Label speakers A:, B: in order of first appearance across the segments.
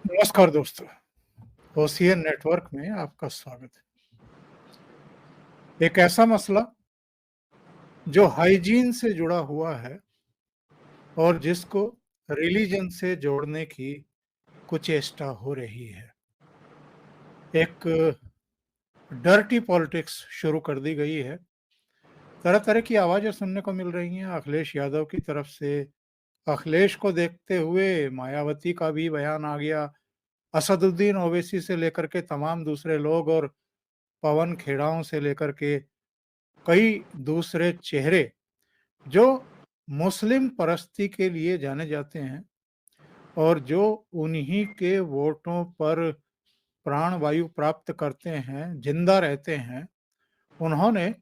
A: नमस्कार दोस्तों, OCN network में आपका स्वागत है। एक ऐसा मसला जो हाइजीन से जुड़ा हुआ है और जिसको रिलीजन से जोड़ने की कुचेष्टा हो रही है। एक डर्टी पॉलिटिक्स शुरू कर दी गई है। तरह-तरह की आवाज़ें सुनने को मिल रही हैं अखिलेश यादव की तरफ से। अखिलेश को देखते हुए मायावती का भी बयान आ गया। असदुद्दीन ओवैसी से लेकर के तमाम दूसरे लोग और पवन खेड़ाओं से लेकर के कई दूसरे चेहरे जो मुस्लिम परस्ती के लिए जाने जाते हैं और जो उन्हीं के वोटों पर प्राण वायु प्राप्त करते हैं, जिंदा रहते हैं, उन्होंने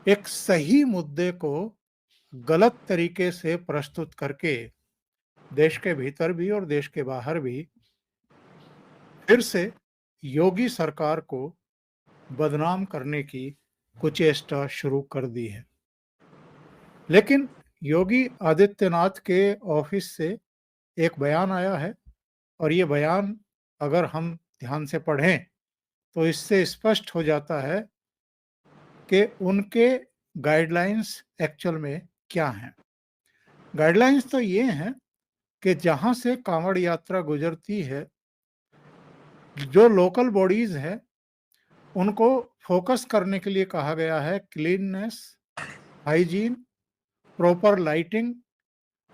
A: एक सही मुद्दे को गलत तरीके से प्रस्तुत करके देश के भीतर भी और देश के बाहर भी फिर से योगी सरकार को बदनाम करने की कुचेष्टा शुरू कर दी है। लेकिन योगी आदित्यनाथ के ऑफिस से एक बयान आया है और ये बयान अगर हम ध्यान से पढ़ें तो इससे स्पष्ट हो जाता है कि उनके गाइडलाइंस एक्चुअल में क्या हैं। गाइडलाइंस तो ये हैं कि जहाँ से कांवड़ यात्रा गुजरती है, जो लोकल बॉडीज है उनको फोकस करने के लिए कहा गया है क्लीननेस, हाइजीन, प्रॉपर लाइटिंग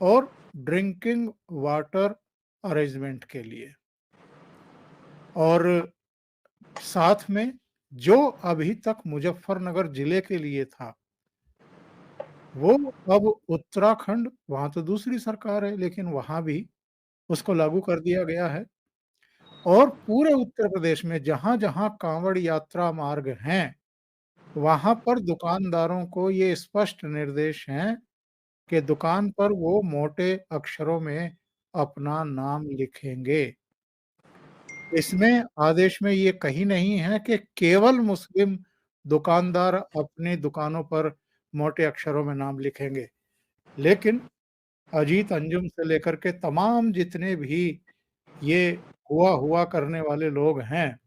A: और ड्रिंकिंग वाटर अरेंजमेंट के लिए। और साथ में जो अभी तक मुजफ्फरनगर जिले के लिए था, वो अब उत्तराखंड, वहां तो दूसरी सरकार है लेकिन वहां भी उसको लागू कर दिया गया है। और पूरे उत्तर प्रदेश में जहां जहां कांवड़ यात्रा मार्ग हैं, वहां पर दुकानदारों को ये स्पष्ट निर्देश हैं कि दुकान पर वो मोटे अक्षरों में अपना नाम लिखेंगे। इसमें आदेश में ये कहीं नहीं है कि केवल मुस्लिम दुकानदार अपनी दुकानों पर मोटे अक्षरों में नाम लिखेंगे, लेकिन अजीत अंजुम से लेकर के तमाम जितने भी ये हुआ करने वाले लोग हैं,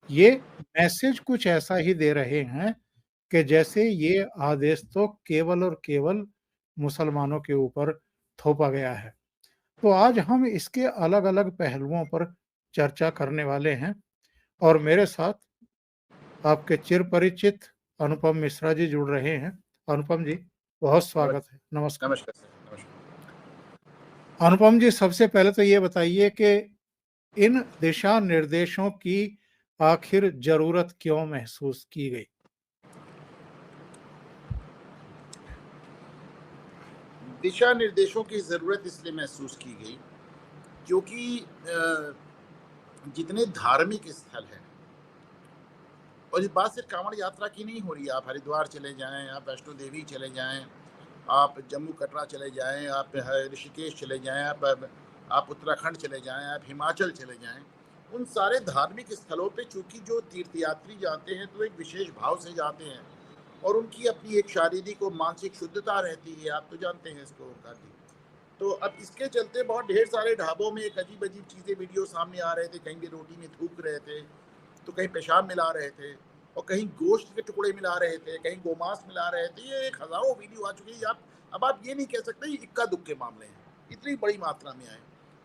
A: ये मैसेज कुछ ऐसा ही दे रहे हैं कि जैसे ये आदेश तो केवल और केवल मुसलमानों के ऊपर थोपा गया है। तो आज हम इसके अलग-अलग पहलुओं पर चर्चा करने वाले हैं और मेरे साथ आपके चिर परिचित अनुपम मिश्रा जी जुड़ रहे हैं। अनुपम जी, बहुत स्वागत है। नमस्कार।
B: नमस्कार सर, नमस्कार।
A: अनुपम जी, सबसे पहले तो ये बताइए कि इन दिशा निर्देशों की आखिर जरूरत क्यों महसूस की गई?
B: दिशा निर्देशों की ज़रूरत इसलिए महसूस की गई क्योंकि जितने धार्मिक स्थल हैं, और ये बात सिर्फ कांवड़ यात्रा की नहीं हो रही है। आप हरिद्वार चले जाएं, आप वैष्णो देवी चले जाएं, आप जम्मू कटरा चले जाएं, आप ऋषिकेश चले जाएं, आप उत्तराखंड चले जाएं, आप हिमाचल चले जाएं। उन सारे धार्मिक स्थलों पे चूंकि जो तीर्थयात्री जाते हैं तो एक विशेष भाव से जाते हैं और उनकी अपनी एक शारीरिक और मानसिक शुद्धता रहती है। आप तो जानते हैं इसको काफी। तो अब इसके चलते बहुत ढेर सारे ढाबों में एक अजीब अजीब चीज़ें वीडियो सामने आ रहे थे। कहीं भी रोटी में थूक रहे थे, तो कहीं पेशाब मिला रहे थे, और कहीं गोश्त के टुकड़े मिला रहे थे, कहीं गोमांस मिला रहे थे। ये एक हजारों वीडियो आ चुकी है। अब आप ये नहीं कह सकते ये इक्का दुक्के मामले हैं, इतनी बड़ी मात्रा में आए।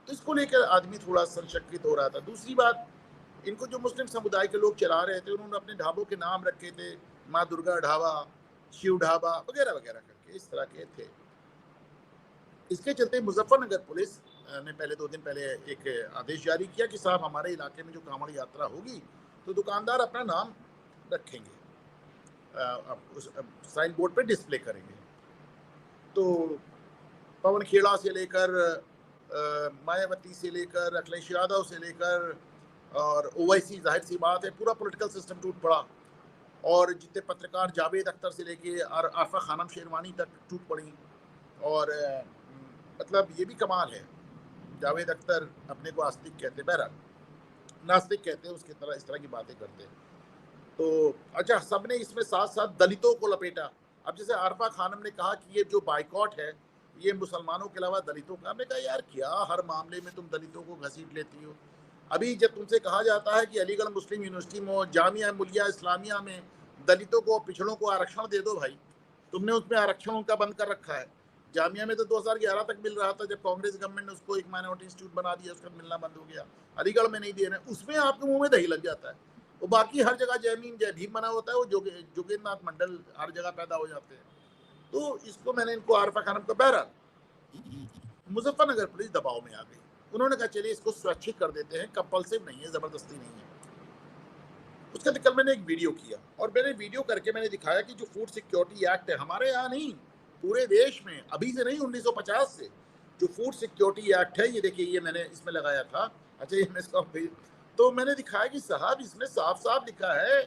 B: तो इसको लेकर आदमी थोड़ा संशकित हो रहा था। दूसरी बात, इनको जो मुस्लिम समुदाय के लोग चला रहे थे, उन्होंने अपने ढाबों के नाम रखे थे माँ दुर्गा ढाबा, शिव ढाबा वगैरह वगैरह करके, इस तरह के थे। इसके चलते मुजफ्फरनगर पुलिस ने पहले 2 दिन पहले एक आदेश जारी किया कि साहब हमारे इलाके में जो कांवड़ यात्रा होगी तो दुकानदार अपना नाम रखेंगे, उस साइन बोर्ड पे डिस्प्ले करेंगे। तो पवन खेड़ा से लेकर मायावती से लेकर अखिलेश यादव से लेकर और ओवैसी, जाहिर सी बात है पूरा पॉलिटिकल सिस्टम टूट पड़ा। और जितने पत्रकार जावेद अख्तर से लेके और आफा खानम शेरवानी तक टूट पड़ी। और मतलब ये भी कमाल है, जावेद अख्तर अपने को आस्तिक कहते, बहरहाल नास्तिक कहते हैं, उसकी तरह इस तरह की बातें करते हैं। तो अच्छा, सबने इसमें साथ साथ दलितों को लपेटा। अब जैसे आरफा खानम ने कहा कि ये जो बाइकॉट है ये मुसलमानों के अलावा दलितों का। मैं कहा यार क्या हर मामले में तुम दलितों को घसीट लेती हो। अभी जब तुमसे कहा जाता है कि अलीगढ़ मुस्लिम यूनिवर्सिटी में, जामिया मिलिया इस्लामिया में दलितों को, पिछड़ों को आरक्षण दे दो भाई, तुमने उसमें आरक्षण उनका बंद कर रखा है। जामिया में तो 2011 तक मिल रहा था, जब कांग्रेस गवर्नमेंट ने उसको एक माइनॉरिटी इंस्टीट्यूट बना दिया, उसका मिलना बंद हो गया। अलीगढ़ में नहीं दे रहे, उसमें आपके मुंह में दही लग जाता है। वो बाकी हर जगह जय भीम बना होता है, वो जोगेंद्र नाथ मंडल हर जगह पैदा हो जाते हैं। तो इसको मैंने इनको आरफा खानम को, बहरहाल मुजफ्फरनगर पुलिस दबाव में आ गई। उन्होंने कहा चलिए इसको स्वैच्छिक कर देते हैं, कंपल्सिव नहीं है, जबरदस्ती नहीं है। उसके बाद कल मैंने एक वीडियो किया, और मैंने वीडियो करके मैंने दिखाया कि जो फूड सिक्योरिटी एक्ट है हमारे यहाँ नहीं, पूरे देश में, अभी से नहीं 1950 से जो फूड सिक्योरिटी एक्ट है, ये देखिए, ये मैंने इसमें लगाया था। अच्छा, ये मैं इसका तो मैंने दिखाया कि साहब इसमें साफ साफ लिखा है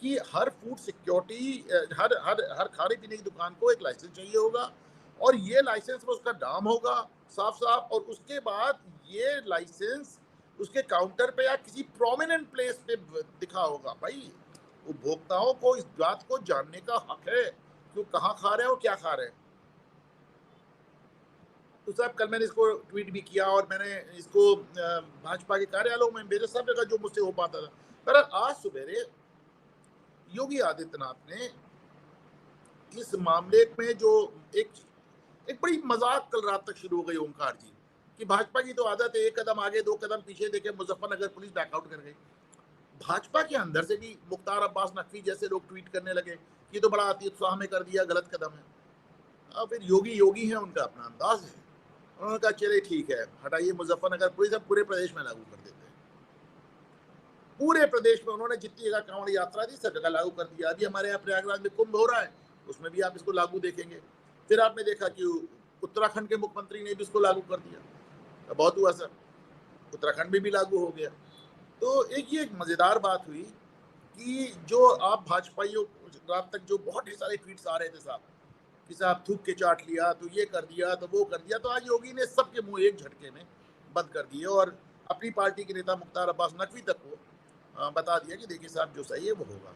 B: कि हर फूड सिक्योरिटी, हर हर हर खाने पीने की दुकान को एक लाइसेंस चाहिए होगा, और ये लाइसेंस में उसका नाम होगा साफ साफ, और उसके बाद ये लाइसेंस उसके काउंटर पे या किसी प्रोमिनेंट प्लेस पे दिखा होगा। भाई उपभोक्ताओं को इस बात को जानने का हक है कि वो कहाँ खा रहे हैं और क्या खा रहे हैं। तो साहब कल मैंने इसको ट्वीट भी किया, और मैंने इसको भाजपा के कार्यालयों में मेरे सब जगह जो मुझसे हो पाता था। पर आज सवेरे योगी आदित्यनाथ ने इस मामले में जो एक बड़ी मजाक कल रात तक शुरू हो गई ओंकार जी, कि भाजपा की तो आदत है एक कदम आगे दो कदम पीछे देके मुजफ्फरनगर पुलिस बैकआउट कर गई। भाजपा के अंदर से भी मुख्तार अब्बास नकवी जैसे लोग ट्वीट करने लगे कि ये तो बड़ा अति उत्साह में कर दिया, गलत कदम है। अब फिर योगी योगी है, उनका अपना अंदाज है। उन्होंने कहा चलिए ठीक है, हटाइए मुजफ्फरनगर पुलिस, अब पूरे प्रदेश में लागू कर देते हैं। पूरे प्रदेश में उन्होंने जितनी जगह कांवड़ यात्रा थी सब जगह लागू कर दिया। अभी हमारे यहाँ प्रयागराज में कुंभ हो रहा है, उसमें भी आप इसको लागू देखेंगे। फिर आपने देखा कि उत्तराखंड के मुख्यमंत्री ने भी इसको लागू कर दिया, तो बहुत हुआ सर, उत्तराखंड में भी लागू हो गया। तो एक ये एक मजेदार बात हुई कि जो आप भाजपाइयों, रात तक जो बहुत ढेर सारे ट्वीट्स आ रहे थे साहब, कि साहब थूक के चाट लिया, तो ये कर दिया, तो वो कर दिया, तो आज योगी ने सबके मुंह एक झटके में बंद कर दिए, और अपनी पार्टी के नेता मुख्तार अब्बास नकवी तक को बता दिया कि देखिए साहब जो सही है वो होगा।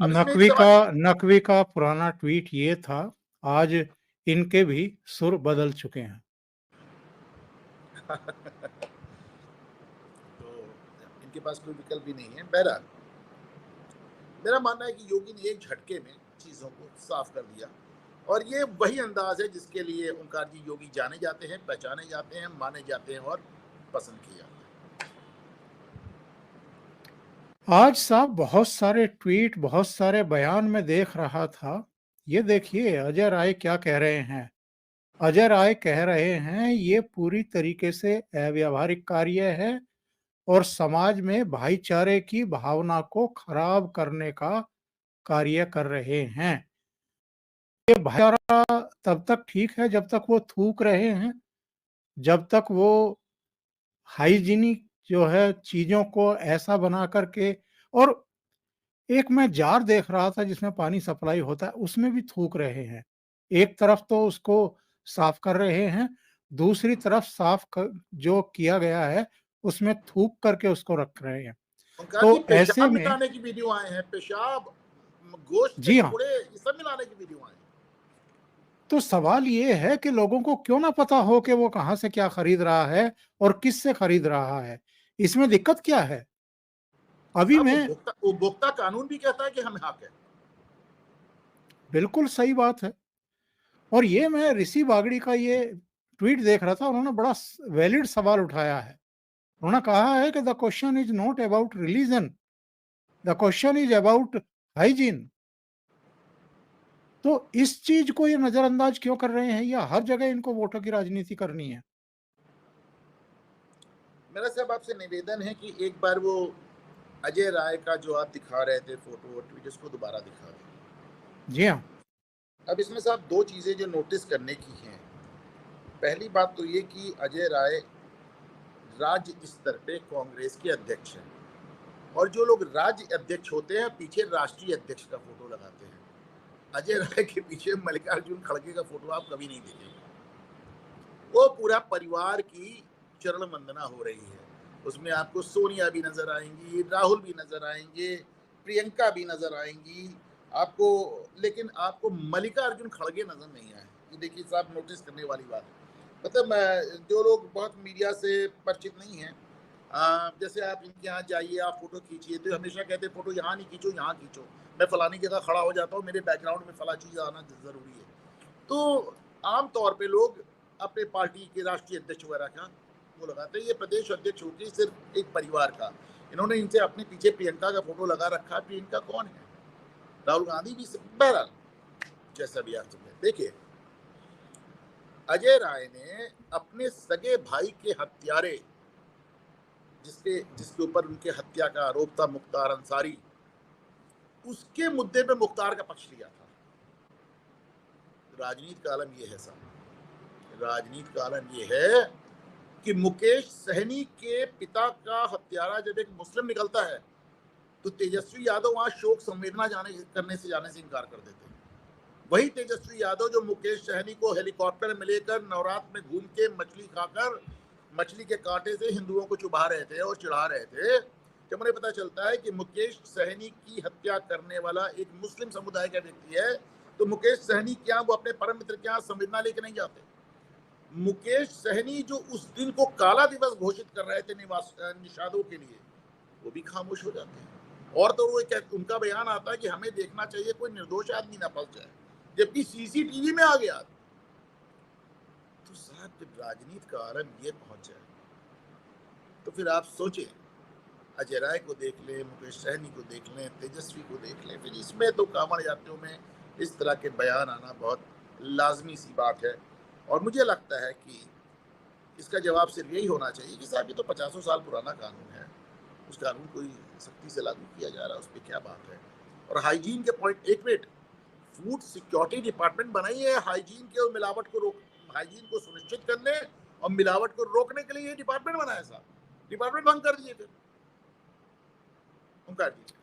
B: अब इसमें एक
A: नकवी का पुराना ट्वीट ये था, आज इनके भी सुर बदल चुके हैं।
B: तो इनके पास कोई विकल्प भी नहीं है। बहरहाल मेरा मानना है कि योगी ने एक झटके में चीजों को साफ कर दिया, और ये वही अंदाज है जिसके लिए ओंकार जी योगी जाने जाते हैं, पहचाने जाते हैं, माने जाते हैं और पसंद किए जाते हैं।
A: आज साहब बहुत सारे ट्वीट, बहुत सारे बयान में देख रहा था। ये देखिए अजय राय क्या कह रहे हैं। अजय राय कह रहे हैं ये पूरी तरीके से अव्यावहारिक कार्य है और समाज में भाईचारे की भावना को खराब करने का कार्य कर रहे हैं। ये भाईचारा तब तक ठीक है जब तक वो थूक रहे हैं, जब तक वो हाइजीनिक जो है चीजों को ऐसा बना करके, और एक मैं जार देख रहा था जिसमें पानी सप्लाई होता है, उसमें भी थूक रहे हैं। एक तरफ तो उसको साफ कर रहे हैं, दूसरी तरफ जो किया गया है उसमें थूक करके उसको रख रहे हैं।
B: ओंकार जी
A: तो ऐसे
B: पेशाब
A: में
B: मिलाने की वीडियो आए हैं, पेशाब, गोश्त के
A: जी हाँ,
B: टुकड़े, ये सब मिलाने की वीडियो आए हैं।
A: तो सवाल ये है कि लोगों को क्यों ना पता हो कि वो कहाँ से क्या खरीद रहा है और किससे खरीद रहा है। इसमें दिक्कत क्या है? अभी
B: साहब
A: मैं
B: उपभोक्ता कानून भी कहता है कि हमें हक है।
A: बिल्कुल सही बात है। और ये मैं ऋषि बागड़ी का ये ट्वीट देख रहा था, उन्होंने बड़ा वैलिड सवाल उठाया है। उन्होंने कहा है कि the question is not about religion, the question is about hygiene. तो इस चीज को ये नजरअंदाज क्यों कर रहे हैं, या हर जगह इनको वोटों की राजनीति करनी है?
B: मेरा साहब आपसे निवेदन है कि एक बार वो अजय राय का जो आप दिखा रहे थे फोटो और ट्वीट, उसको दोबारा दिखा दें।
A: जी हाँ।
B: अब इसमें साहब दो चीजें जो नोटिस करने की हैं। पहली बात तो ये कि अजय राय राज्य स्तर पे कांग्रेस के अध्यक्ष हैं, और जो लोग राज्य अध्यक्ष होते हैं पीछे राष्ट्रीय अध्यक्ष का फोटो लगाते हैं। अजय राय के पीछे मल्लिकार्जुन खड़गे का फोटो आप कभी नहीं देखेंगे। वो पूरा परिवार की चरण वंदना हो रही है। उसमें आपको सोनिया भी नजर आएंगी, राहुल भी नजर आएंगे, प्रियंका भी नजर आएंगी आपको, लेकिन आपको मल्लिकार्जुन खड़गे नजर नहीं आए। ये देखिए साहब, नोटिस करने वाली बात है। मतलब जो लोग बहुत मीडिया से परिचित नहीं हैं, जैसे आप इनके यहाँ जाइए, आप फ़ोटो खींचिए, तो हमेशा कहते हैं फ़ोटो यहाँ नहीं खींचो, यहाँ खींचो। मैं फलानी जगह खड़ा हो जाता हूँ, मेरे बैकग्राउंड में फला चीज़ आना ज़रूरी है। तो आम तौर पे लोग अपने पार्टी के राष्ट्रीय अध्यक्ष वगैरह का वो लगाते हैं। ये प्रदेश अध्यक्ष होती है सिर्फ एक परिवार का। इन्होंने इनसे अपने पीछे प्रियंका का फ़ोटो लगा रखा है। प्रियंका कौन है? राहुल गांधी भी बहरहाल, जैसा भी आप समझे। देखिए, अजय राय ने अपने सगे भाई के हत्यारे, जिसके ऊपर उनके हत्या का आरोप था, मुख्तार अंसारी, उसके मुद्दे पे मुख्तार का पक्ष लिया था। राजनीति का आलम ये है साहब, राजनीति का आलम ये है कि मुकेश सहनी के पिता का हत्यारा जब एक मुस्लिम निकलता है तो तेजस्वी यादव वहां शोक संवेदना जाने से इनकार कर देते हैं। वही तेजस्वी यादव जो मुकेश सहनी को हेलीकॉप्टर में लेकर नवरात्र में घूम के मछली खाकर मछली के कांटे से हिंदुओं को चुभा रहे थे और चिढ़ा रहे थे, जब उन्हें पता चलता है कि मुकेश सहनी की हत्या करने वाला एक मुस्लिम समुदाय का व्यक्ति है, तो मुकेश सहनी क्या वो अपने परम मित्र के यहाँ संवेदना लेके नहीं जाते? मुकेश सहनी जो उस दिन को काला दिवस घोषित कर रहे थे निषादों के लिए, वो भी खामोश हो जाते हैं। और तो वो उनका बयान आता है कि हमें देखना चाहिए कोई निर्दोष आदमी ना फंस जाए, जबकि सीसीटीवी में आ गया। तो साहब, जब राजनीति का आरंभ ये पहुंच जाए तो फिर आप सोचें, अजय राय को देख लें, मुकेश सहनी को देख लें, तेजस्वी को देख लें, फिर इसमें तो कांवड़ यात्रियों में इस तरह के बयान आना बहुत लाजमी सी बात है। और मुझे लगता है कि इसका जवाब सिर्फ यही होना चाहिए कि साहब ये तो 50 साल पुराना कानून है, उस कानून को सख्ती से लागू किया जा रहा है, उस पर क्या बात है। और हाइजीन के पॉइंट, एक मिनट, फूड सिक्योरिटी डिपार्टमेंट बनाई है हाइजीन के और मिलावट को हाइजीन को सुनिश्चित करने और मिलावट को रोकने के लिए ये डिपार्टमेंट बनाया साहब। डिपार्टमेंट बंद कर दिए, फिर ओंकार जी।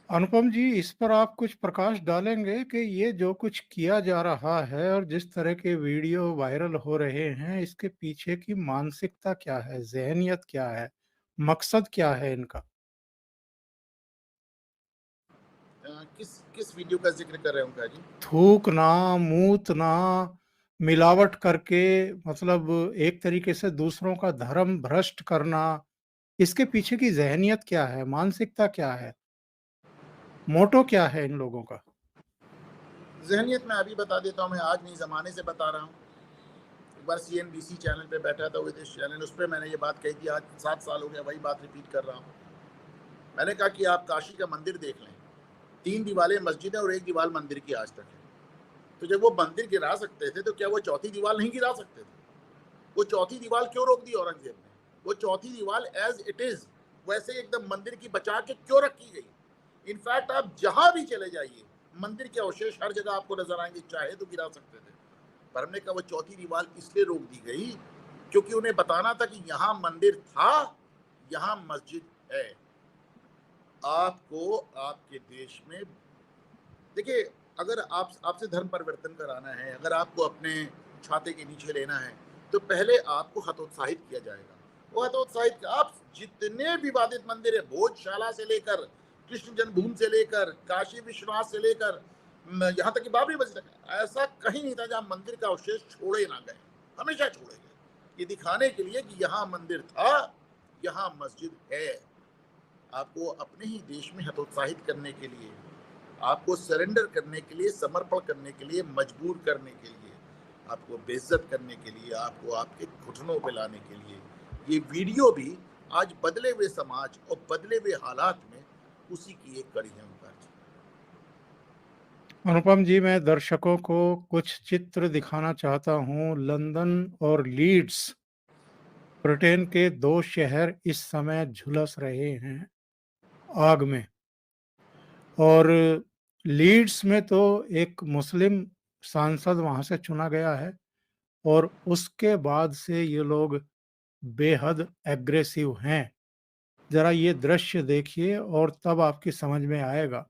A: अनुपम जी, इस पर आप कुछ प्रकाश डालेंगे कि ये जो कुछ किया जा रहा है और जिस तरह के वीडियो वायरल हो रहे हैं, इसके पीछे की मानसिकता क्या है, ज़हनियत क्या है, मकसद क्या है इनका?
B: किस किस वीडियो का जिक्र कर रहे हैं ओंकार जी?
A: थूकना, मूतना, मिलावट करके, मतलब एक तरीके से दूसरों का धर्म भ्रष्ट करना, इसके पीछे की ज़हनियत क्या है, मानसिकता क्या है, मोटो क्या है इन लोगों का?
B: जहनियत मैं अभी बता देता हूँ, मैं आज नहीं ज़माने से बता रहा हूँ। एक बार CNBC चैनल पे बैठा था, विदेश चैनल, उस पर मैंने ये बात कही थी। आज 7 साल हो गया, वही बात रिपीट कर रहा हूँ। मैंने कहा कि आप काशी का मंदिर देख लें, 3 दीवारें मस्जिद है और 1 दीवार मंदिर की आज तक है। तो जब वो मंदिर गिरा सकते थे तो क्या वो चौथी दीवार नहीं गिरा सकते थे? वो चौथी दीवार क्यों रोक दी औरंगजेब ने? वो चौथी दीवार एज इट इज वैसे एकदम मंदिर की बचा के क्यों रखी गई? इनफैक्ट आप जहां भी चले जाइए, मंदिर के अवशेष हर जगह आपको नजर आएंगे, चाहे तो गिरा सकते थे। पर हमने कहा वो चौथी दीवार इसलिए रोक दी गई क्योंकि उन्हें बताना था कि यहाँ मंदिर था, यहाँ मस्जिद है। आपको आपके देश में, देखिए, अगर आपसे धर्म परिवर्तन कराना है, अगर आपको अपने छाते के नीचे लेना है, तो पहले आपको हतोत्साहित किया जाएगा। वो हतोत्साहित, आप जितने विवादित मंदिर है, भोजशाला से लेकर कृष्ण जन्मभूमि से लेकर काशी विश्वनाथ से लेकर यहाँ तक कि बाबरी मस्जिद तक, ऐसा कहीं नहीं था जहाँ मंदिर का अवशेष छोड़े ना गए, हमेशा छोड़े गए, ये दिखाने के लिए कि यहाँ मंदिर था, यहाँ मस्जिद है। आपको अपने ही देश में हतोत्साहित करने के लिए, आपको सरेंडर करने के लिए, समर्पण करने के लिए, मजबूर करने के लिए, आपको बेइज्जत करने के लिए, आपको आपके घुटनों पे लाने के लिए, ये वीडियो भी आज बदले हुए समाज और बदले हुए हालात में उसी की एक कड़ी है।
A: अनुपम जी, मैं दर्शकों को कुछ चित्र दिखाना चाहता हूँ। लंदन और लीड्स, ब्रिटेन के 2 शहर इस समय झुलस रहे हैं आग में। और लीड्स में तो एक मुस्लिम सांसद वहां से चुना गया है और उसके बाद से ये लोग बेहद एग्रेसिव हैं। जरा ये दृश्य देखिए और तब आपकी समझ में आएगा।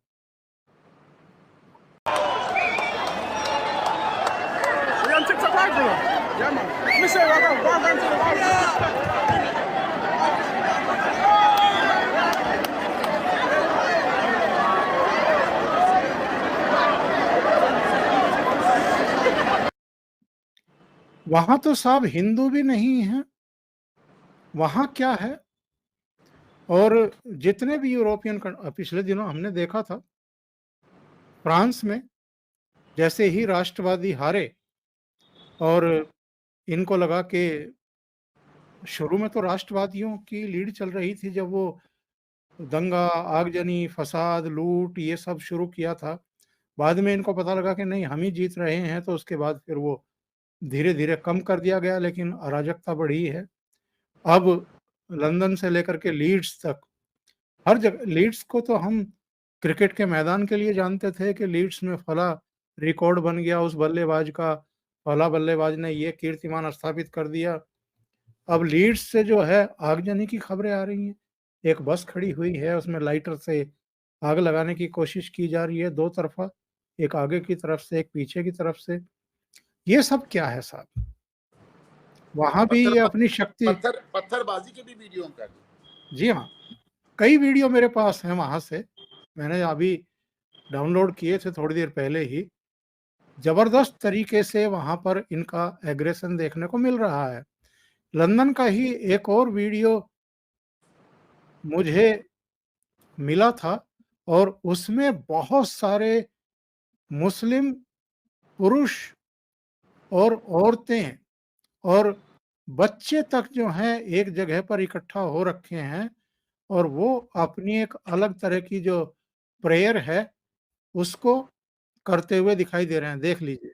A: वहां तो साहब हिंदू भी नहीं है, वहां क्या है। और जितने भी यूरोपियन पिछले दिनों हमने देखा था फ्रांस में, जैसे ही राष्ट्रवादी हारे और इनको लगा कि शुरू में तो राष्ट्रवादियों की लीड चल रही थी, जब वो दंगा, आगजनी, फसाद, लूट ये सब शुरू किया था। बाद में इनको पता लगा कि नहीं, हम ही जीत रहे हैं, तो उसके बाद फिर वो धीरे-धीरे कम कर दिया गया, लेकिन अराजकता बढ़ी है। अब लंदन से लेकर के लीड्स तक हर जगह, लीड्स को तो हम क्रिकेट के मैदान के लिए जानते थे कि लीड्स में फला रिकॉर्ड बन गया उस बल्लेबाज का, फला बल्लेबाज ने ये कीर्तिमान स्थापित कर दिया। अब लीड्स से जो है आगजनी की खबरें आ रही हैं। एक बस खड़ी हुई है, उसमें लाइटर से आग लगाने की कोशिश की जा रही है, दो तरफ़ा, एक आगे की तरफ से, एक पीछे की तरफ से। ये सब क्या है साहब? वहाँ भी
B: पत्थर
A: ये अपनी शक्ति।
B: पत्थर पत्थरबाजी के भी वीडियो कर दी।
A: जी हाँ, कई वीडियो मेरे पास हैं वहाँ से, मैंने अभी डाउनलोड किए थे थोड़ी देर पहले ही। ज़बरदस्त तरीके से वहाँ पर इनका एग्रेशन देखने को मिल रहा है। लंदन का ही एक और वीडियो मुझे मिला था, और उसमें बहुत सारे मुस्लिम पुरुष और औरतें और बच्चे तक जो हैं एक जगह पर इकट्ठा हो रखे हैं, और वो अपनी एक अलग तरह की जो प्रेयर है उसको करते हुए दिखाई दे रहे हैं। देख लीजिए।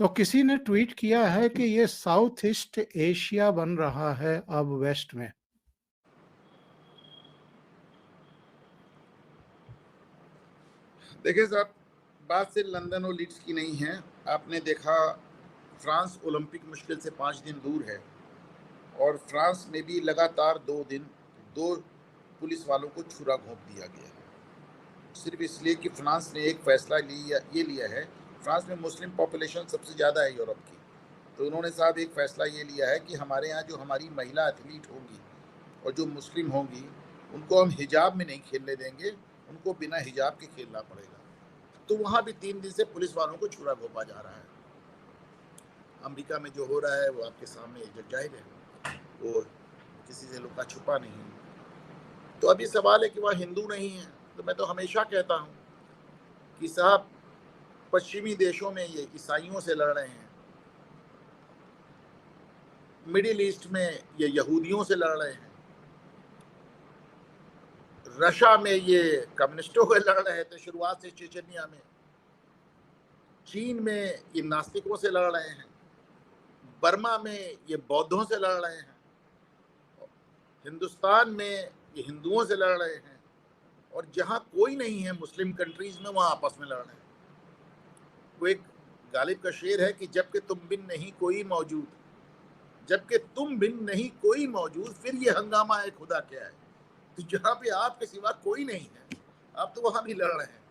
A: तो किसी ने ट्वीट किया है कि ये साउथ ईस्ट एशिया बन रहा है अब वेस्ट में।
B: देखिए साहब, बात सिर्फ लंदन और लीड्स की नहीं है। आपने देखा फ्रांस ओलंपिक मुश्किल से 5 दिन दूर है, और फ्रांस में भी लगातार 2 दिन 2 पुलिस वालों को छुरा घोंप दिया गया है, सिर्फ इसलिए कि फ्रांस ने एक फैसला ये लिया है। फ्रांस में मुस्लिम पॉपुलेशन सबसे ज़्यादा है यूरोप की, तो उन्होंने साहब एक फ़ैसला ये लिया है कि हमारे यहाँ जो हमारी महिला एथलीट होंगी और जो मुस्लिम होंगी, उनको हम हिजाब में नहीं खेलने देंगे, उनको बिना हिजाब के खेलना पड़ेगा। तो वहाँ भी 3 दिन से पुलिस वालों को छुरा घोंपा जा रहा है। अमेरिका में जो हो रहा है वो आपके सामने जग जाहिर है, वो किसी से लुका छुपा नहीं। तो अभी सवाल है कि वह हिंदू नहीं है। तो मैं तो हमेशा कहता हूँ कि साहब, पश्चिमी देशों में ये ईसाइयों से लड़ रहे हैं, मिडिल ईस्ट में ये यहूदियों से लड़ रहे हैं, रशिया में ये कम्युनिस्टों से लड़ रहे थे शुरुआत से चेचनिया में, चीन में ये नास्तिकों से लड़ रहे हैं, बर्मा में ये बौद्धों से लड़ रहे हैं, हिंदुस्तान में ये हिंदुओं से लड़ रहे हैं, और जहाँ कोई नहीं है मुस्लिम कंट्रीज में, वहाँ आपस में लड़ रहे हैं। वो एक गालिब का शेर है कि जबकि तुम बिन नहीं कोई मौजूद, जबकि तुम बिन नहीं कोई मौजूद, फिर ये हंगामा है खुदा क्या है। तो जहाँ पे आपके सिवा कोई नहीं है, आप तो वहाँ भी लड़ रहे हैं,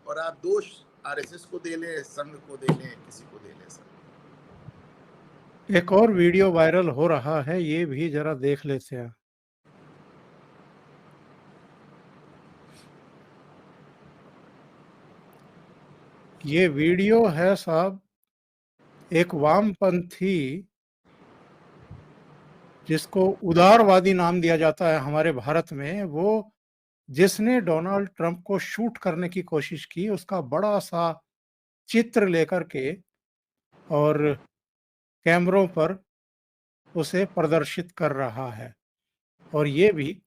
B: और आप दोष आरएसएस को दे लें, संघ को दे लें, किसी को दे लें। सर,
A: एक और वीडियो वायरल हो रहा है, ये भी जरा देख लेते हैं। ये वीडियो है साहब एक वामपंथी, जिसको उदारवादी नाम दिया जाता है हमारे भारत में, वो जिसने डोनाल्ड ट्रंप को शूट करने की कोशिश की, उसका बड़ा सा चित्र लेकर के और कैमरों पर उसे प्रदर्शित कर रहा है। और ये भी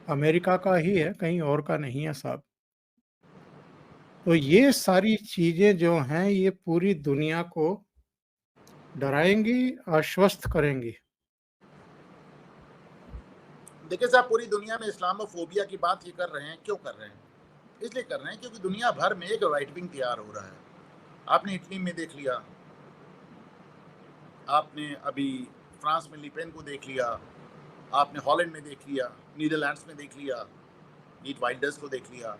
A: अमेरिका का ही है, कहीं और का नहीं है साहब। तो ये सारी चीजें जो हैं, ये पूरी दुनिया को डराएंगी, आश्वस्त करेंगी।
B: देखिए साहब, पूरी दुनिया में इस्लामोफोबिया की बात ये कर रहे हैं, क्यों कर रहे हैं? इसलिए कर रहे हैं क्योंकि दुनिया भर में एक राइट विंग तैयार हो रहा है। आपने इटली में देख लिया, आपने अभी फ्रांस में लिपेन को देख लिया, आपने हॉलैंड में देख लिया, नीदरलैंड्स में देख लिया, नीट वाइल्डर्स को देख लिया,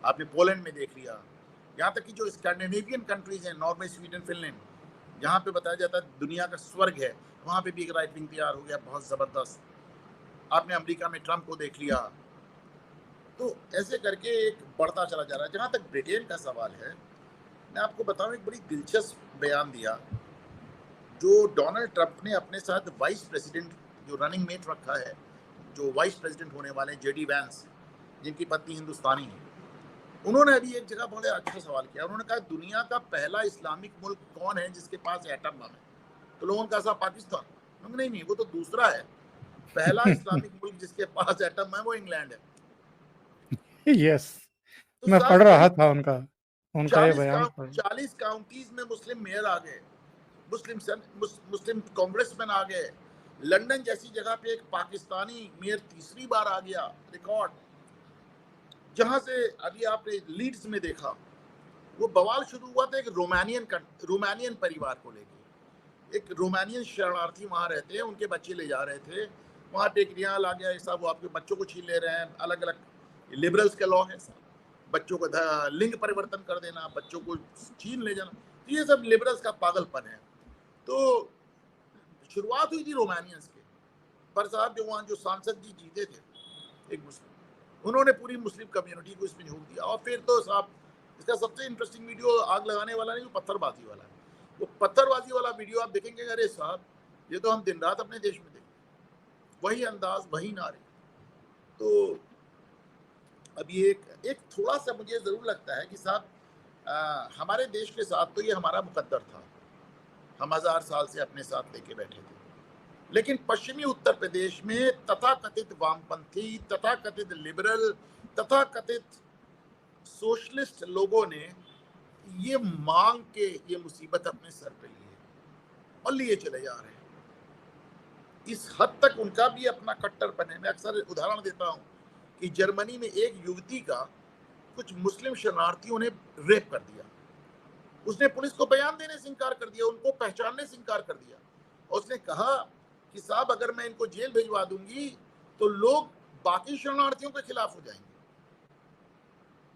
B: आपने पोलैंड में देख लिया, यहाँ तक कि जो स्कैंडिनेवियन कंट्रीज हैं, नॉर्वे, स्वीडन, फिनलैंड, जहाँ पे बताया जाता है दुनिया का स्वर्ग है, वहाँ पे भी एक राइट विंग तैयार हो गया बहुत ज़बरदस्त। आपने अमेरिका में ट्रंप को देख लिया। तो ऐसे करके एक बढ़ता चला जा रहा है। जहाँ तक ब्रिटेन का सवाल है, मैं आपको बताऊं, एक बड़ी दिलचस्प बयान दिया जो डोनाल्ड ट्रंप ने अपने साथ वाइस प्रेसिडेंट जो रनिंग मेट रखा है, जो वाइस प्रेसिडेंट होने वाले हैं, जेडी वैंस, जिनकी पत्नी हिंदुस्तानी है। उन्होंने अभी एक जगह बड़े अच्छा सवाल किया। उन्होंने कहा दुनिया का पहला इस्लामिक मुल्क कौन है जिसके पास एटम बम है? तो लोगों ने कहा साहब पाकिस्तान। नहीं नहीं, वो तो दूसरा है। पहला इस्लामिक मुल्क जिसके पास एटम है वो इंग्लैंड है।
A: यस,
B: तो
A: मैं पढ़
B: साहब
A: रहा
B: करीब
A: था उनका उनका ये बयान पढ़।
B: 40 काउंटीज में मुस्लिम मेयर आ गए, मुस्लिम कांग्रेसमैन आ गए। लंदन जैसी जगह पे एक पाकिस्तानी मेयर तीसरी बार आ गया, रिकॉर्ड। जहां से अभी आपने लीड्स में देखा, वो बवाल शुरू हुआ था एक रोमानियन परिवार को लेके। एक रोमानियन शरणार्थी वहां रहते हैं, उनके बच्चे ले जा रहे थे वहां पे। एक रियाल आ गया, साहब वो आपके बच्चों को छीन ले रहे हैं। अलग अलग लिबरल्स के लॉ है साहब, बच्चों को लिंग परिवर्तन कर देना, बच्चों को छीन ले जाना, ये सब लिबरल्स का पागलपन है। तो शुरुआत हुई थी रोमानियंस के, पर साहब जो वहाँ जो सांसद जी जीते थे एक मुस्लिम, उन्होंने पूरी मुस्लिम कम्युनिटी को इसमें झोंक दिया। और फिर तो साहब इसका सबसे इंटरेस्टिंग वीडियो आग लगाने वाला नहीं, वो पत्थरबाजी वाला है। वो पत्थरबाजी वाला वीडियो आप देखेंगे, अरे साहब ये तो हम दिन रात अपने देश में देखें, वही अंदाज, वही नारे। तो अब ये एक थोड़ा सा मुझे जरूर लगता है कि साहब हमारे देश के साथ तो ये हमारा मुकद्दर था, हम 1000 साल से अपने साथ लेके बैठे थे। लेकिन पश्चिमी उत्तर प्रदेश में तथाकथित वामपंथी, तथाकथित लिबरल, तथाकथित सोशलिस्ट लोगों ने ये मांग के ये मुसीबत अपने सर पे ली है और लिए चले जा रहे हैं। इस हद तक उनका भी अपना कट्टरपन है। मैं अक्सर उदाहरण देता हूं कि जर्मनी में एक युवती का कुछ मुस्लिम शरणार्थियों ने रेप कर दिया। उसने पुलिस को बयान देने से इनकार कर दिया, उनको पहचानने से इनकार कर दिया। और उसने कहा कि साहब अगर मैं इनको जेल भिजवा दूंगी तो लोग बाकी शरणार्थियों के खिलाफ हो जाएंगे।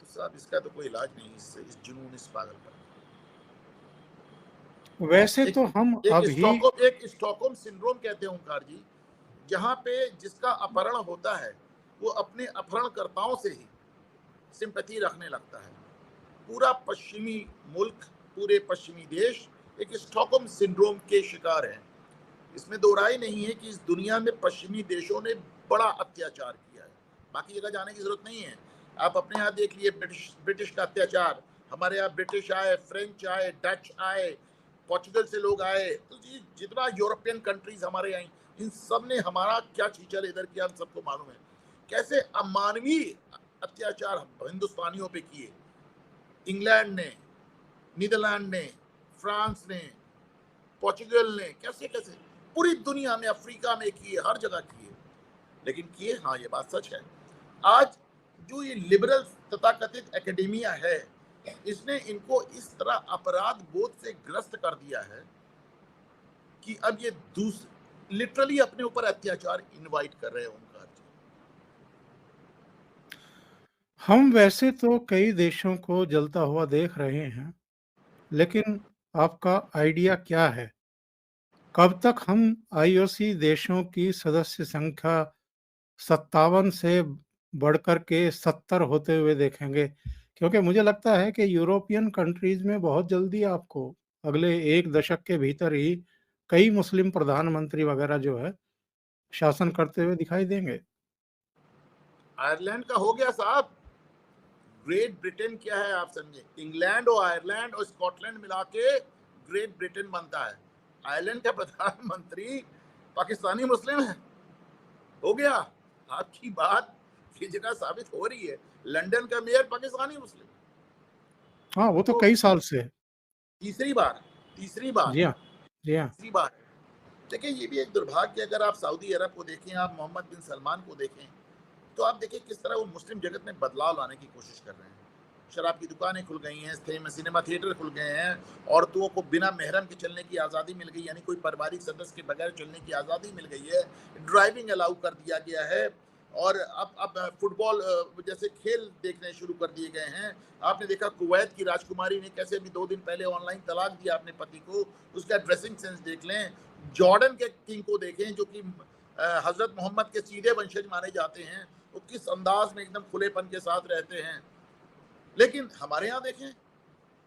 B: तो साहब इसका तो कोई इलाज नहीं, इस जुनून, इस पागलपन।
A: वैसे तो हम
B: एक स्टॉकहोम सिंड्रोम कहते हैं ओंकार जी, जहां पे जिसका अपहरण होता है वो अपने अपहरणकर्ताओं से ही सिंपैथी रखने लगता है। पूरा पश्चिमी मुल्क, पूरे पश्चिमी देश एक स्टॉकहोम सिंड्रोम के शिकार हैं। इसमें दो राय नहीं है कि इस दुनिया में पश्चिमी देशों ने बड़ा अत्याचार किया है, बाकी जगह जाने की जरूरत नहीं है। आप अपने यहाँ देख लिए ब्रिटिश का अत्याचार। हमारे यहाँ ब्रिटिश आए, फ्रेंच आए, डच आए, पोर्चुगल से लोग आए, तो जी जितना यूरोपियन कंट्रीज हमारे यहाँ, इन सब ने हमारा क्या छीचल इधर किया हम सबको मालूम है। कैसे अमानवीय अत्याचार हिंदुस्तानियों पे किए इंग्लैंड ने, नीदरलैंड ने, फ्रांस ने, पोर्चुगल ने, कैसे कैसे पूरी दुनिया में, अफ्रीका में किए, हर जगह किए। लेकिन किए, हाँ ये बात सच है। आज जो ये लिबरल तथाकथित एकेडेमिया है, इसने इनको इस तरह अपराध बोध से ग्रस्त कर दिया है कि अब ये लिटरली अपने ऊपर अत्याचार इनवाइट कर रहे हैं। ओंकार जी,
A: हम वैसे तो कई देशों को जलता हुआ देख रहे हैं, लेकिन आपका आइडिया क्या है? कब तक हम आईओसी देशों की सदस्य संख्या 57 से बढ़कर के 70 होते हुए देखेंगे? क्योंकि मुझे लगता है कि यूरोपियन कंट्रीज में बहुत जल्दी आपको अगले 1 दशक के भीतर ही कई मुस्लिम प्रधानमंत्री वगैरह जो है शासन करते हुए दिखाई देंगे।
B: आयरलैंड का हो गया साहब। ग्रेट ब्रिटेन क्या है आप समझे? इंग्लैंड और आयरलैंड और स्कॉटलैंड मिला के ग्रेट ब्रिटेन बनता है। आयरलैंड का प्रधानमंत्री पाकिस्तानी मुस्लिम है। हो गया, आपकी बात की जगह साबित हो रही है। लंदन का मेयर पाकिस्तानी मुस्लिम।
A: हाँ, वो तो कई साल से है।
B: तीसरी बार
A: जी हाँ, जी हाँ।
B: तीसरी बार। देखिए ये भी एक दुर्भाग्य। अगर आप सऊदी अरब को देखें, आप मोहम्मद बिन सलमान को देखें, तो आप देखिए किस तरह वो मुस्लिम जगत में बदलाव लाने की कोशिश कर रहे हैं। शराब की दुकानें खुल गई हैं, सिनेमा थिएटर खुल गए हैं, औरतों को बिना महरम के चलने की आज़ादी मिल गई, यानी कोई पारिवारिक सदस्य के बगैर चलने की आज़ादी मिल गई है, ड्राइविंग अलाउ कर दिया गया है। और अब फुटबॉल जैसे खेल देखने शुरू कर दिए गए हैं। आपने देखा कुवैत की राजकुमारी ने कैसे अभी 2 दिन पहले ऑनलाइन तलाक दिया अपने पति को, उसका ड्रेसिंग सेंस देख लें। जॉर्डन के किंग को देखें जो कि हजरत मोहम्मद के सीधे वंशज माने जाते हैं, वो किस अंदाज में एकदम खुलेपन के साथ रहते हैं। लेकिन हमारे यहाँ देखें,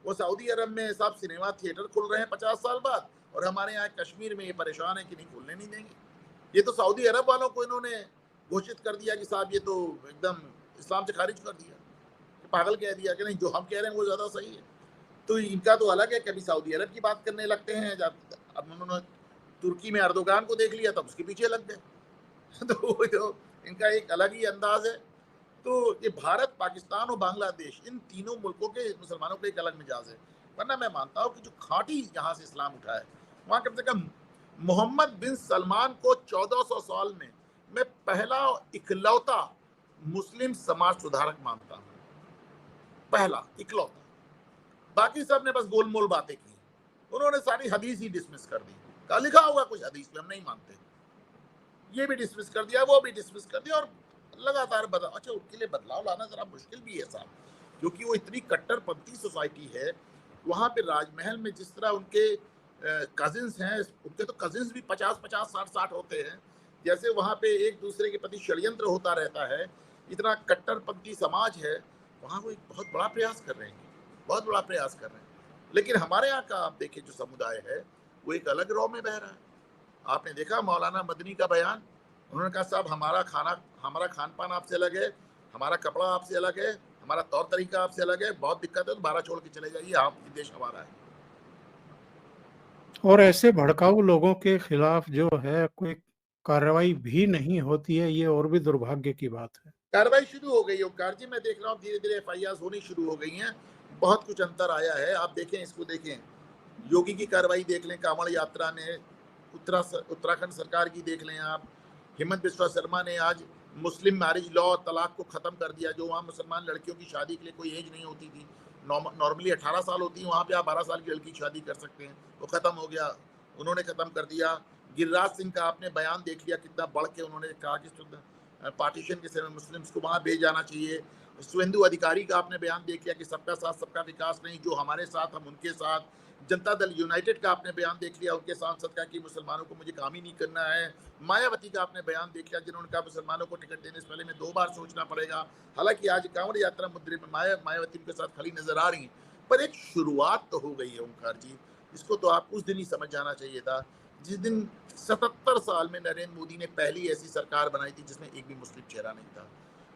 B: वो सऊदी अरब में सब सिनेमा थिएटर खुल रहे हैं 50 साल बाद, और हमारे यहाँ कश्मीर में ये परेशान है कि नहीं खुलने नहीं देंगे। ये तो सऊदी अरब वालों को इन्होंने घोषित कर दिया कि साहब ये तो एकदम इस्लाम से खारिज कर दिया, पागल कह दिया कि नहीं जो हम कह रहे हैं वो ज़्यादा सही है। तो इनका तो अलग है, कभी सऊदी अरब की बात करने लगते हैं, जब अब उन्होंने तुर्की में अर्दोगान को देख लिया तब उसके पीछे लग गए। तो इनका एक अलग ही अंदाज है। तो ये भारत, पाकिस्तान और बांग्लादेश, इन तीनों मुल्कों के मुसलमानों का एक अलग मिजाज है। वरना मैं मानता हूँ कि जो खाटी यहाँ से इस्लाम उठा है, वहाँ कम से कम मोहम्मद बिन सलमान को 1400 साल में मैं पहला इकलौता मुस्लिम समाज सुधारक मानता हूँ, पहला इकलौता। बाकी सब ने बस गोलमोल बातें की, उन्होंने सारी हदीस ही डिसमिस कर दी। कहा लिखा होगा कुछ हदीस में, हम नहीं मानते, ये भी डिसमिस कर दिया, वो भी डिसमिस कर दिया, और लगातार बदलाव। अच्छा, उनके लिए बदलाव लाना जरा मुश्किल भी है साहब, क्योंकि वो इतनी कट्टरपंथी सोसाइटी है। वहाँ पे राजमहल में जिस तरह उनके कजिन्स हैं, उनके तो कजिन्स भी 50-50, 60-60 होते हैं। जैसे वहाँ पे एक दूसरे के प्रति षड्यंत्र होता रहता है, इतना कट्टरपंथी समाज है। वहाँ वो एक बहुत बड़ा प्रयास कर रहे हैं, बहुत बड़ा प्रयास कर रहे हैं। लेकिन हमारे यहाँ का आप देखें जो समुदाय है, वो एक अलग रौ में बह रहा है। आपने देखा मौलाना मदनी का बयान, उन्होंने कहा साहब हमारा खान पान आपसे अलग है, हमारा कपड़ा आपसे अलग है, हमारा तौर तरीका आपसे अलग है, बहुत दिक्कत है तो भारत छोड़ के चले जाइए, आप देश हमारा है।
A: और ऐसे भड़काऊ लोगों के खिलाफ जो है कोई कार्रवाई भी नहीं होती है, ये और भी दुर्भाग्य की बात है।
B: कार्रवाई शुरू हो गई है ओंकार जी, मैं देख रहा हूँ धीरे धीरे FIR होनी शुरू हो गई हैं, बहुत कुछ अंतर आया है। आप देखें, इसको देखें, योगी की कार्रवाई देख लें, कांवड़ यात्रा ने, उत्तराखंड सरकार की देख लें आप, हेमंत बिस्वा शर्मा ने आज मुस्लिम मैरिज लॉ, तलाक को ख़त्म कर दिया। जो वहाँ मुसलमान लड़कियों की शादी के लिए कोई एज नहीं होती थी, नॉर्मली 18 साल होती है, वहाँ पे आप 12 साल की लड़की शादी कर सकते हैं, वो ख़त्म हो गया, उन्होंने ख़त्म कर दिया। गिरिराज सिंह का आपने बयान देख लिया, कितना बढ़ के उन्होंने कहा कि पार्टीशन के समय मुस्लिम्स को वहाँ भेज जाना चाहिए। शुभेंदु अधिकारी का आपने बयान देख लिया कि सबका साथ सबका विकास नहीं, जो हमारे साथ हम उनके साथ। जनता दल यूनाइटेड का आपने बयान देख लिया, उनके सांसद का कि मुसलमानों को मुझे काम ही नहीं करना है। मायावती का आपने बयान देख लिया, जिन्होंने कहा मुसलमानों को टिकट देने से पहले में 2 बार सोचना पड़ेगा। हालांकि आज कांवड़ यात्रा मुद्दे में मायावती के साथ खड़ी नजर आ रही है, पर एक शुरुआत तो हो गई है ओंकार जी। इसको तो आप उस दिन ही समझ जाना चाहिए था जिस दिन 77 साल में नरेंद्र मोदी ने पहली ऐसी सरकार बनाई थी जिसमें एक भी मुस्लिम चेहरा नहीं था।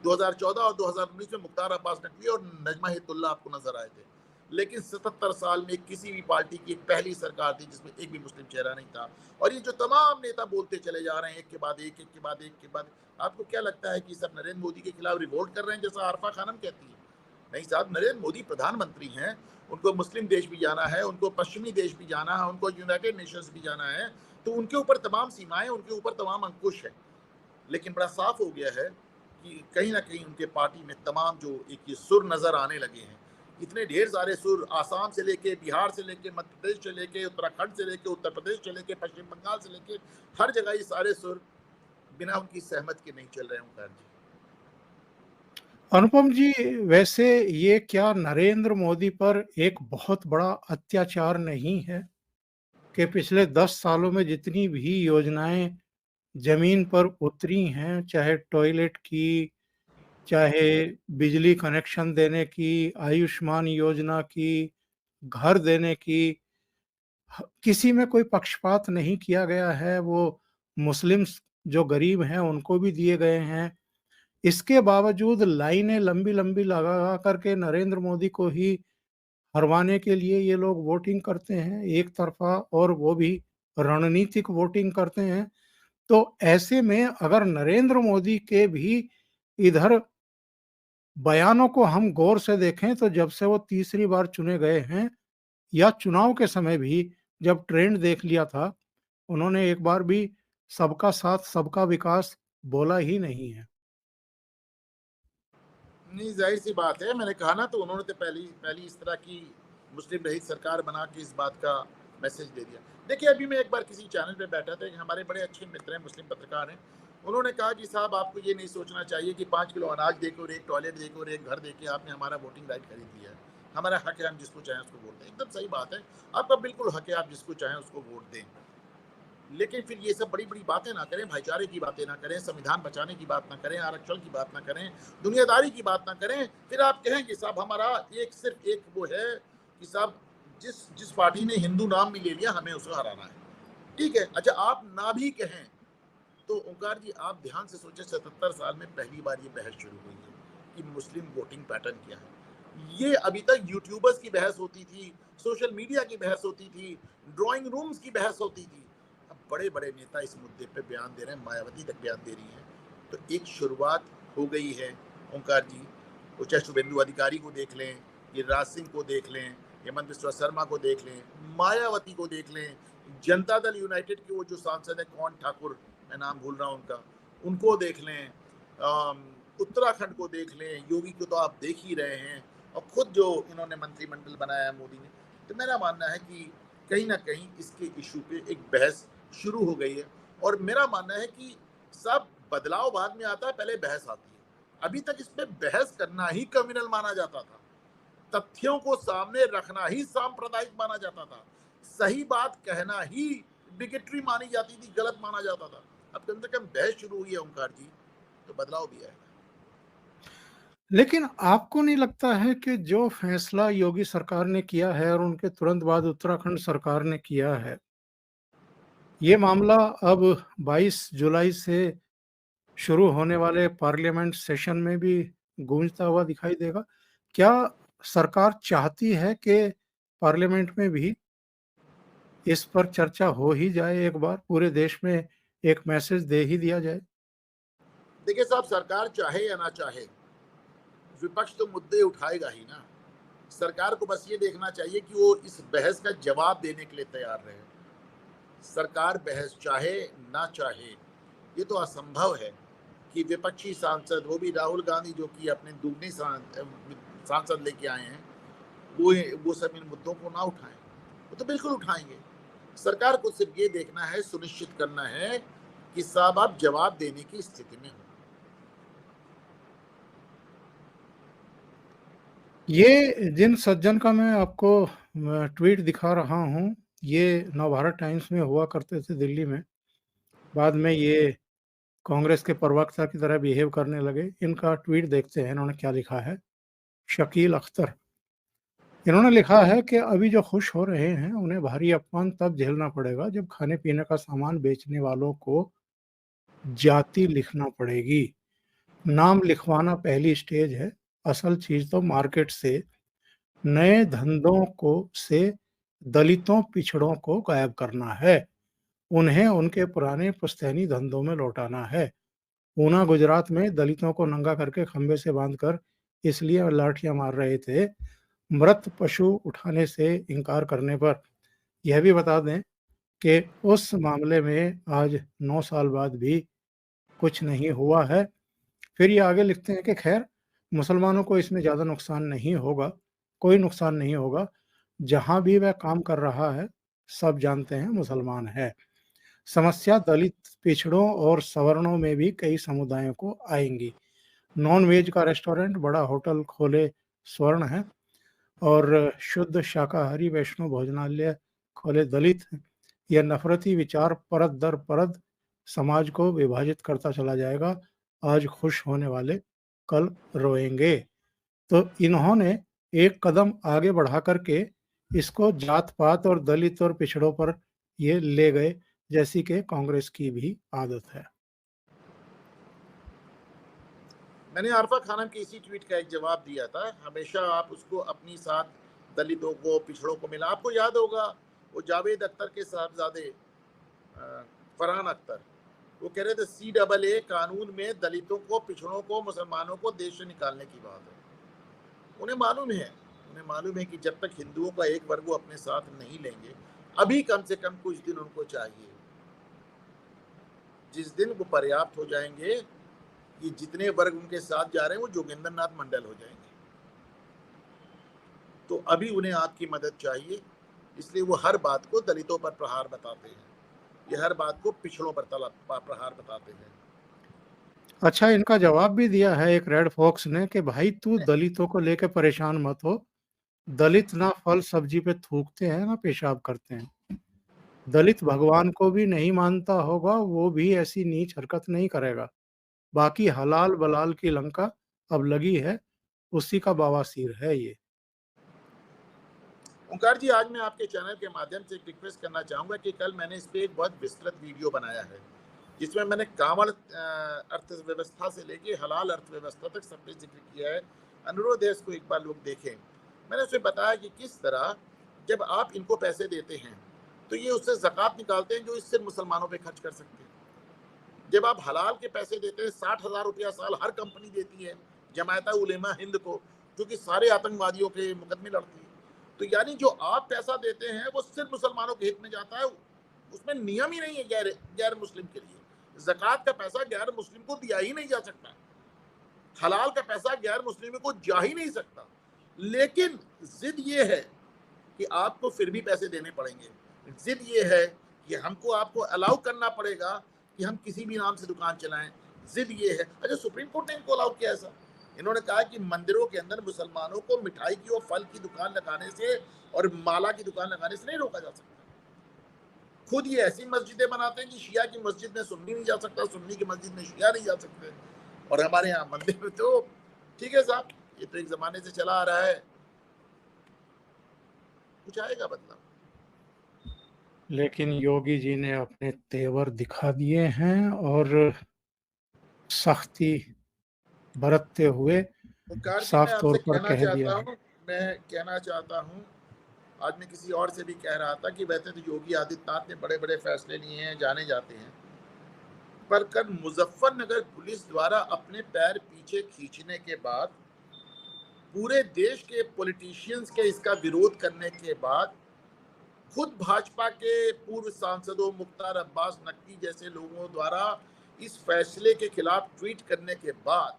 B: 2014 और 2019 में मुख्तार अब्बास नकवी और नजमा हितुल्लाह आपको नजर आए थे, लेकिन 77 साल में किसी भी पार्टी की एक पहली सरकार थी जिसमें एक भी मुस्लिम चेहरा नहीं था। और ये जो तमाम नेता बोलते चले जा रहे हैं एक के बाद एक, एक के बाद एक के बाद, आपको क्या लगता है कि सब नरेंद्र मोदी के खिलाफ रिवोल्ट कर रहे हैं जैसा आरफा खानम कहती है? नहीं साहब, नरेंद्र मोदी प्रधानमंत्री हैं, उनको मुस्लिम देश भी जाना है, उनको पश्चिमी देश भी जाना है, उनको यूनाइटेड नेशंस भी जाना है, तो उनके ऊपर तमाम सीमाएं, उनके ऊपर तमाम अंकुश है। लेकिन बड़ा साफ हो गया है कि कहीं ना कहीं उनके पार्टी में तमाम जो एक ये सुर नजर आने लगे हैं, इतने ढेर सारे सुर, आसाम से लेके, बिहार से लेके, मध्य प्रदेश से लेके, उत्तराखंड से लेके, उत्तर प्रदेश से लेके, पश्चिम बंगाल से लेके, हर जगह ये सारे सुर बिना उनकी सहमत के नहीं चल रहे हैं ओंकार जी।
A: अनुपम जी, वैसे ये क्या नरेंद्र मोदी पर एक बहुत बड़ा अत्याचार नहीं है कि पिछले 10 सालों में जितनी भी योजनाएं जमीन पर उतरी हैं, चाहे टॉयलेट की, चाहे बिजली कनेक्शन देने की, आयुष्मान योजना की, घर देने की, किसी में कोई पक्षपात नहीं किया गया है। वो मुस्लिम्स जो गरीब हैं उनको भी दिए गए हैं। इसके बावजूद लाइनें लंबी-लंबी लगा करके नरेंद्र मोदी को ही हरवाने के लिए ये लोग वोटिंग करते हैं एक तरफा, और वो भी रणनीतिक वोटिंग करते हैं। तो ऐसे में अगर नरेंद्र मोदी के भी इधर बयानों को हम गौर से देखें तो जब से वो तीसरी बार चुने गए हैं, या चुनाव के समय भी जब ट्रेंड देख लिया था, उन्होंने एक बार भी सबका साथ सबका विकास बोला ही नहीं है।
B: नहीं, जाहिर सी बात है, मैंने कहा ना, तो उन्होंने तो पहली इस तरह की मुस्लिम रहित सरकार बना के इस बात का मैसेज दे दिया। देखिए, अभी मैं एक बार किसी चैनल पे बैठा था, हमारे बड़े अच्छे मित्र हैं, मुस्लिम पत्रकार हैं, उन्होंने कहा कि साहब आपको ये नहीं सोचना चाहिए कि 5 किलो अनाज देके और एक टॉयलेट देके और एक घर देके आपने हमारा वोटिंग राइट खरीद लिया है। हमारा हक है, हम जिसको चाहें उसको वोट दें। एकदम सही बात है, आपका बिल्कुल हक है, आप जिसको चाहें उसको वोट दें। लेकिन फिर ये सब बड़ी-बड़ी बातें ना करें, भाईचारे की बातें ना करें, संविधान बचाने की बात ना करें, आरक्षण की बात ना करें, दुनियादारी की बात ना करें। फिर आप कहें कि साहब हमारा सिर्फ एक वो है कि साहब जिस जिस पार्टी ने हिंदू नाम भी ले लिया हमें उसको हराना है। ठीक है, अच्छा आप ना भी कहें तो ओंकार जी आप ध्यान से सोचें 77 साल में पहली बार ये बहस शुरू हुई है कि मुस्लिम वोटिंग पैटर्न क्या है। ये अभी तक यूट्यूबर्स की बहस होती थी, सोशल मीडिया की बहस होती थी, ड्राइंग रूम्स की बहस होती थी। अब बड़े बड़े नेता इस मुद्दे पे बयान दे रहे हैं, मायावती तक बयान दे रही है। तो एक शुरुआत हो गई है ओंकार जी। वो चाहे शुभेंदु अधिकारी को देख लें, गिरिराज सिंह को देख लें, हेमंत बिस्वा शर्मा को देख लें, मायावती को देख लें, जनता दल यूनाइटेड के वो जो सांसद है कौन ठाकुर, मैं नाम भूल रहा हूँ उनका, उनको देख लें, उत्तराखंड को देख लें, योगी को तो आप देख ही रहे हैं, और खुद जो इन्होंने मंत्रिमंडल बनाया मोदी ने। तो मेरा मानना है कि कहीं ना कहीं इसके इशू पे एक बहस शुरू हो गई है। और मेरा मानना है कि सब बदलाव बाद में आता है, पहले बहस आती है। अभी तक इस पे बहस करना ही कम्युनल माना जाता था, तथ्यों को सामने रखना ही सांप्रदायिक माना जाता था, सही बात कहना ही बिगेटरी मानी जाती थी, गलत माना जाता था। अब कम से कम बहस शुरू हुई है ओंकार जी, तो बदलाव भी आएगा।
A: लेकिन आपको नहीं लगता है कि जो फैसला योगी सरकार ने किया है और उनके तुरंत बाद उत्तराखंड सरकार ने किया है, ये मामला अब 22 जुलाई से शुरू होने वाले पार्लियामेंट सेशन में भी गूंजता हुआ दिखाई देगा? क्या सरकार चाहती है कि पार्लियामेंट में भी इस पर चर्चा हो ही जाए, एक बार पूरे देश में एक मैसेज दे ही दिया जाए?
B: देखिए साहब, सरकार चाहे या ना चाहे, विपक्ष तो मुद्दे उठाएगा ही ना। सरकार को बस ये देखना चाहिए कि वो इस बहस का जवाब देने के लिए तैयार रहे। सरकार बहस चाहे ना चाहे, ये तो असंभव है कि विपक्षी सांसद, वो भी राहुल गांधी जो कि अपने दुगनी सांसद लेके आए हैं, वो सब इन मुद्दों को ना उठाएं। वो तो बिल्कुल उठाएंगे। सरकार को सिर्फ ये देखना है, सुनिश्चित करना है कि साहब आप जवाब देने की स्थिति में हो।
A: ये जिन सज्जन का मैं आपको ट्वीट दिखा रहा हूँ, ये नवभारत टाइम्स में हुआ करते थे दिल्ली में। बाद में ये कांग्रेस के प्रवक्ता की तरह बिहेव करने लगे। इनका ट्वीट देखते हैं इन्होंने क्या लिखा है। शकील अख्तर, इन्होंने लिखा है कि अभी जो खुश हो रहे हैं उन्हें भारी अपमान तब झेलना पड़ेगा जब खाने पीने का सामान बेचने वालों को जाति लिखना पड़ेगी। नाम लिखवाना पहली स्टेज है, असल चीज तो मार्केट से नए धंधों को से दलितों पिछड़ों को गायब करना है, उन्हें उनके पुराने पुश्तैनी धंधों में लौटाना है। ऊना गुजरात में दलितों को नंगा करके खंबे से बांधकर इसलिए लाठियां मार रहे थे, मृत पशु उठाने से इनकार करने पर। यह भी बता दें कि उस मामले में आज 9 साल बाद भी कुछ नहीं हुआ है। फिर ये आगे लिखते हैं कि खैर मुसलमानों को इसमें ज़्यादा नुकसान नहीं होगा, कोई नुकसान नहीं होगा। जहाँ भी वह काम कर रहा है, सब जानते हैं मुसलमान है। समस्या दलित, पिछड़ों और सवर्णों में भी कई समुदायों को आएंगी। नॉन वेज का रेस्टोरेंट, बड़ा होटल खोले स्वर्ण है और शुद्ध शाकाहारी वैष्णव भोजनालय खोले दलित हैं। यह नफरती विचार परत दर परत समाज को विभाजित करता चला जाएगा। आज खुश होने वाले कल रोएंगे। तो इन्होंने एक कदम आगे बढ़ा करके इसको जात पात और दलित और पिछड़ों पर ये ले गए, जैसी कि कांग्रेस की भी आदत है।
B: मैंने आरफा खानम के इसी ट्वीट का एक जवाब दिया था। हमेशा आप उसको अपनी साथ दलितों को, पिछड़ों को मिला। आपको याद होगा वो जावेद अख्तर के साहबजादे फरहान अख्तर, वो कह रहे थे CAA कानून में दलितों को, पिछड़ों को, मुसलमानों को देश से निकालने की बात है। उन्हें मालूम है कि जब तक हिंदुओं का एक वर्ग वो अपने साथ नहीं लेंगे, अभी कम से कम कुछ दिन उनको चाहिए। जिस दिन वो पर्याप्त हो जाएंगे कि जितने वर्ग उनके साथ जा रहे हैं वो जोगिंदर नाथ मंडल हो जाएंगे। तो अभी उन्हें आपकी मदद चाहिए, इसलिए वो हर बात को दलितों पर प्रहार बताते हैं, ये हर बात को पिछड़ों पर प्रहार बताते हैं।
A: अच्छा, इनका जवाब भी दिया है एक रेड फॉक्स ने कि भाई तू दलितों को लेके परेशान मत हो। दलित ना फल सब्जी पे थूकते हैं ना पेशाब करते हैं। दलित भगवान को भी नहीं मानता होगा, वो भी ऐसी नीच हरकत नहीं करेगा। बाकी हलाल बलाल की लंका अब लगी है, उसी का बवासीर है ये।
B: ओंकार जी, आज मैं आपके चैनल के माध्यम से एक रिक्वेस्ट करना चाहूँगा कि कल मैंने इस पे एक बहुत विस्तृत वीडियो बनाया है, जिसमें मैंने कांवड़ अर्थव्यवस्था से लेके हलाल अर्थव्यवस्था तक सब पे जिक्र किया है। अनुरोध है इसको एक बार लोग देखें। मैंने उसमें बताया कि किस तरह जब आप इनको पैसे देते हैं तो ये उससे ज़कात निकालते हैं जो इससे मुसलमानों पे खर्च कर सकते हैं। जब आप हलाल के पैसे देते हैं, 60,000 रुपया साल हर कंपनी देती है जमायत उलेमा हिंद को, जो कि सारे आतंकवादियों के मुकदमे लड़ती है। तो यानी जो आप पैसा देते हैं वो सिर्फ मुसलमानों के हित में जाता है, उसमें नियम ही नहीं है गैर गैर मुस्लिम के लिए। ज़कात का पैसा गैर मुस्लिम को दिया ही नहीं जा सकता, हलाल का पैसा गैर मुस्लिम को जा ही नहीं सकता। लेकिन जिद ये है कि आपको फिर भी पैसे देने पड़ेंगे। जिद ये है कि हमको आपको अलाउ करना पड़ेगा कि हम किसी भी नाम से दुकान चलाएं। जिद ये है, अच्छा सुप्रीम कोर्ट ने इनको अलाउ किया ऐसा। इन्होंने कहा कि मंदिरों के अंदर मुसलमानों को मिठाई की और फल की दुकान लगाने से और माला की दुकान लगाने से नहीं रोका जा सकता। खुद ये ऐसी मस्जिदें बनाते हैं कि शिया की मस्जिद में सुन्नी नहीं जा सकता, सुन्नी की मस्जिद में शिया नहीं जा सकते, और हमारे यहाँ मंदिर में तो ठीक है साहब, ये तो एक जमाने से चला आ रहा है, कुछ आएगा बदलाव।
A: लेकिन योगी जी ने अपने तेवर दिखा दिए हैं और सख्ती बरतते हुए
B: ओंकार जी, मैं
A: साफ तौर
B: आपसे
A: पर
B: कहना
A: कह दिया
B: चाहता
A: है।
B: हूँ, आज मैं किसी और से भी कह रहा था कि वैसे तो योगी आदित्यनाथ ने बड़े बड़े फैसले लिए हैं, जाने जाते हैं, पर कल मुजफ्फरनगर पुलिस द्वारा अपने पैर पीछे खींचने के बाद, पूरे देश के पॉलिटिशियंस के इसका विरोध करने के बाद, खुद भाजपा के पूर्व सांसदों मुख्तार अब्बास नकवी जैसे लोगों द्वारा इस फैसले के खिलाफ ट्वीट करने के बाद,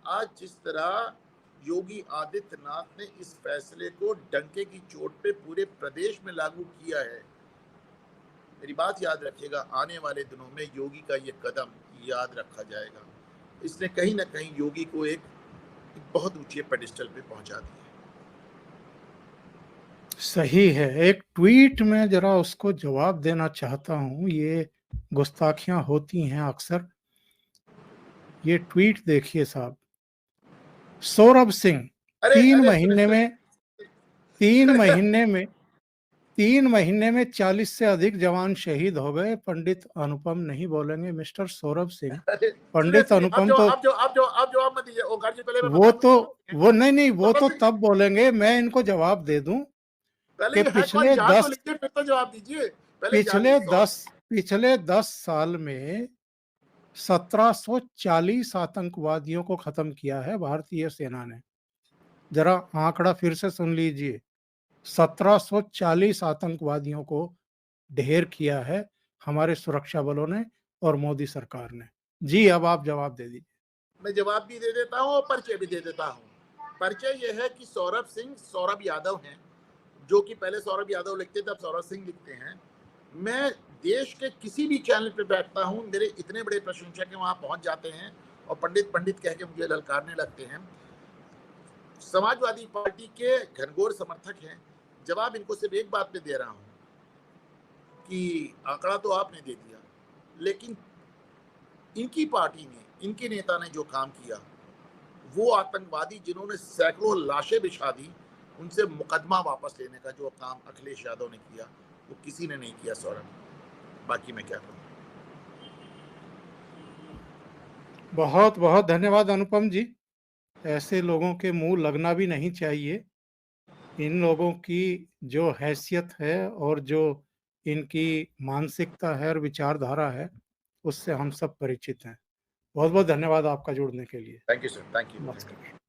B: आज जिस तरह योगी आदित्यनाथ ने इस फैसले को डंके की चोट पे पूरे प्रदेश में लागू किया है, मेरी बात याद रखिएगा, आने वाले दिनों में योगी का ये कदम याद रखा जाएगा। इसने कहीं ना कहीं योगी को एक बहुत ऊंचे पेडिस्टल पे पहुंचा दिया।
A: सही है, एक ट्वीट में जरा उसको जवाब देना चाहता हूँ। ये गुस्ताखियां होती हैं अक्सर। ये ट्वीट देखिए साहब, सौरभ सिंह
B: अरे
A: तीन
B: अरे
A: महीने में तीन महीने में 40 से अधिक जवान शहीद हो गए। पंडित अनुपम नहीं बोलेंगे, मिस्टर सौरभ सिंह। पंडित अनुपम तो
B: आप जवाब मत दीजिए ओंकार जी, पहले मैं
A: वो
B: बता
A: तो
B: दूं।
A: वो नहीं, वो तो
B: सौरभ सिंह,
A: तब बोलेंगे, मैं इनको जवाब दे दूं
B: पहले
A: कि
B: ये है कौन, जान तो लीजिए फिर तो जवाब दीजिए, पहले जान लीजिए।
A: पिछले 10 साल में 1740 आतंकवादियों को खत्म किया है भारतीय सेना ने। जरा आंकड़ा फिर से सुन लीजिए, 1740 आतंकवादियों को ढेर किया है हमारे सुरक्षा बलों ने और मोदी सरकार ने। जी, अब आप जवाब दे दीजिए।
B: मैं जवाब भी दे देता हूँ और परिचय भी दे देता हूँ। परिचय यह है कि सौरभ सिंह सौरभ यादव हैं, जो कि पहले सौरभ यादव लिखते थे, अब सौरभ सिंह लिखते हैं। मैं देश के किसी भी चैनल पे बैठता हूँ, मेरे इतने बड़े प्रशंसक हैं वहां पहुंच जाते हैं और पंडित पंडित कह के मुझे ललकारने लगते हैं। समाजवादी पार्टी के घनघोर समर्थक हैं। जवाब इनको सिर्फ एक बात पे दे रहा हूँ कि आंकड़ा तो आपने दे दिया, लेकिन इनकी पार्टी ने, इनके नेता ने जो काम किया, वो आतंकवादी जिन्होंने सैकड़ों लाशें बिछा दी, उनसे मुकदमा वापस लेने का जो काम अखिलेश यादव ने किया, वो किसी ने नहीं किया सौरभ। बाकी मैं क्या कहूँ।
A: बहुत बहुत धन्यवाद अनुपम जी। ऐसे लोगों के मुंह लगना भी नहीं चाहिए। इन लोगों की जो हैसियत है और जो इनकी मानसिकता है और विचारधारा है, उससे हम सब परिचित हैं। बहुत बहुत धन्यवाद आपका जुड़ने के लिए।
B: Thank you sir, thank you.
A: नमस्कार।